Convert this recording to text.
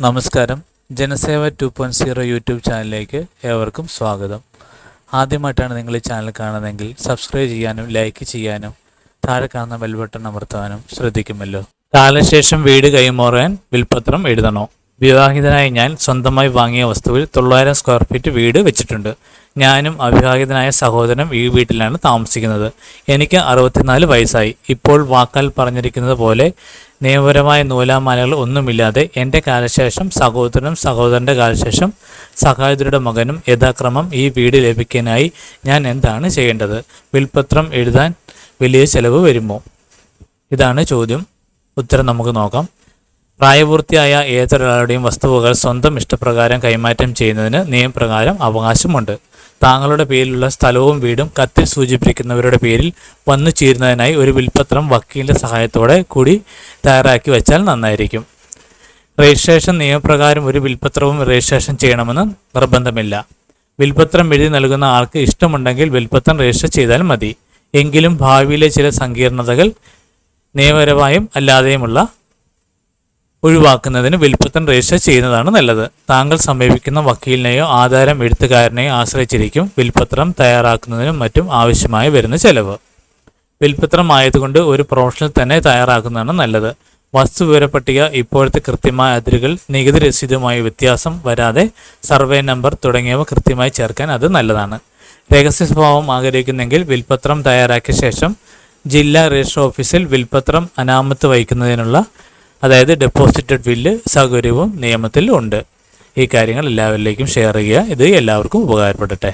നമസ്കാരം. ജനസേവ 2.0 യൂട്യൂബ് ചാനലിലേക്ക് ഏവർക്കും സ്വാഗതം. ആദ്യമായിട്ടാണ് നിങ്ങൾ ഈ ചാനൽ കാണുന്നതെങ്കിൽ സബ്സ്ക്രൈബ് ചെയ്യാനും ലൈക്ക് ചെയ്യാനും താഴെ കാണുന്ന ബെൽ ബട്ടൺ അമർത്താനും ശ്രദ്ധിക്കുമല്ലോ. കാലശേഷം വീട് കൈമാറാൻ വിൽപ്പത്രം എഴുതണോ? വിവാഹിതനായ ഞാൻ സ്വന്തമായി വാങ്ങിയ വസ്തുവിൽ 900 സ്ക്വയർ ഫീറ്റ് വീട് വെച്ചിട്ടുണ്ട്. ഞാനും അവിവാഹിതനായ സഹോദരനും ഈ വീട്ടിലാണ് താമസിക്കുന്നത്. എനിക്ക് 64 വയസ്സായി. ഇപ്പോൾ വാക്കാൽ പറഞ്ഞിരിക്കുന്നത് പോലെ നിയമപരമായ നൂലാമാലകൾ ഒന്നുമില്ലാതെ എൻ്റെ കാലശേഷം സഹോദരനും സഹോദരൻ്റെ കാലശേഷം സഹോദരിയുടെ മകനും യഥാക്രമം ഈ വീട് ലഭിക്കാനായി ഞാൻ എന്താണ് ചെയ്യേണ്ടത്? വിൽപ്പത്രം എഴുതാൻ വലിയ ചെലവ് വരുമോ? ഇതാണ് ചോദ്യം. ഉത്തരം നമുക്ക് നോക്കാം. പ്രായപൂർത്തിയായ ഏതൊരാളുടെയും വസ്തുവകൾ സ്വന്തം ഇഷ്ടപ്രകാരം കൈമാറ്റം ചെയ്യുന്നതിന് നിയമപ്രകാരം അവകാശമുണ്ട്. താങ്കളുടെ പേരിലുള്ള സ്ഥലവും വീടും കത്തിൽ സൂചിപ്പിക്കുന്നവരുടെ പേരിൽ വന്നു ചേരുന്നതിനായി ഒരു വിൽപ്പത്രം വക്കീലിൻ്റെ സഹായത്തോടെ കൂടി തയ്യാറാക്കി വെച്ചാൽ നന്നായിരിക്കും. രജിസ്ട്രേഷൻ നിയമപ്രകാരം ഒരു വിൽപ്പത്രവും രജിസ്ട്രേഷൻ ചെയ്യണമെന്ന് നിർബന്ധമില്ല. വിൽപ്പത്രം എഴുതി നൽകുന്ന ആൾക്ക് ഇഷ്ടമുണ്ടെങ്കിൽ വിൽപ്പത്രം രജിസ്റ്റർ ചെയ്താൽ മതി. എങ്കിലും ഭാവിയിലെ ചില സങ്കീർണതകൾ നിയമപരമായും അല്ലാതെയുമുള്ള ഒഴിവാക്കുന്നതിന് വിൽപ്പത്രം രജിസ്റ്റർ ചെയ്യുന്നതാണ് നല്ലത്. താങ്കൾ സമീപിക്കുന്ന വക്കീലിനെയോ ആധാരം എഴുത്തുകാരനെയോ ആശ്രയിച്ചിരിക്കും വിൽപ്പത്രം തയ്യാറാക്കുന്നതിനും മറ്റും ആവശ്യമായി വരുന്ന ചെലവ്. വിൽപ്പത്രം ആയതുകൊണ്ട് ഒരു പ്രൊഫഷണൽ തന്നെ തയ്യാറാക്കുന്നതാണ് നല്ലത്. വസ്തുവിവര പട്ടിക, ഇപ്പോഴത്തെ കൃത്യമായ അതിരുകൾ, നികുതി രസീതുമായി വ്യത്യാസം വരാതെ സർവേ നമ്പർ തുടങ്ങിയവ കൃത്യമായി ചേർക്കാൻ അത് നല്ലതാണ്. രഹസ്യ സ്വഭാവം ആഗ്രഹിക്കുന്നെങ്കിൽ വിൽപ്പത്രം തയ്യാറാക്കിയ ശേഷം ജില്ലാ രജിസ്റ്റർ ഓഫീസിൽ വിൽപ്പത്രം അനാമത്ത് വഹിക്കുന്നതിനുള്ള ഡെപ്പോസിറ്റഡ് വില്ല് സൗകര്യവും നിയമത്തിൽ ഉണ്ട്. ഈ കാര്യങ്ങൾ എല്ലാവരിലേക്കും ഷെയർ ചെയ്യുക. ഇത് എല്ലാവർക്കും ഉപകാരപ്പെടട്ടെ.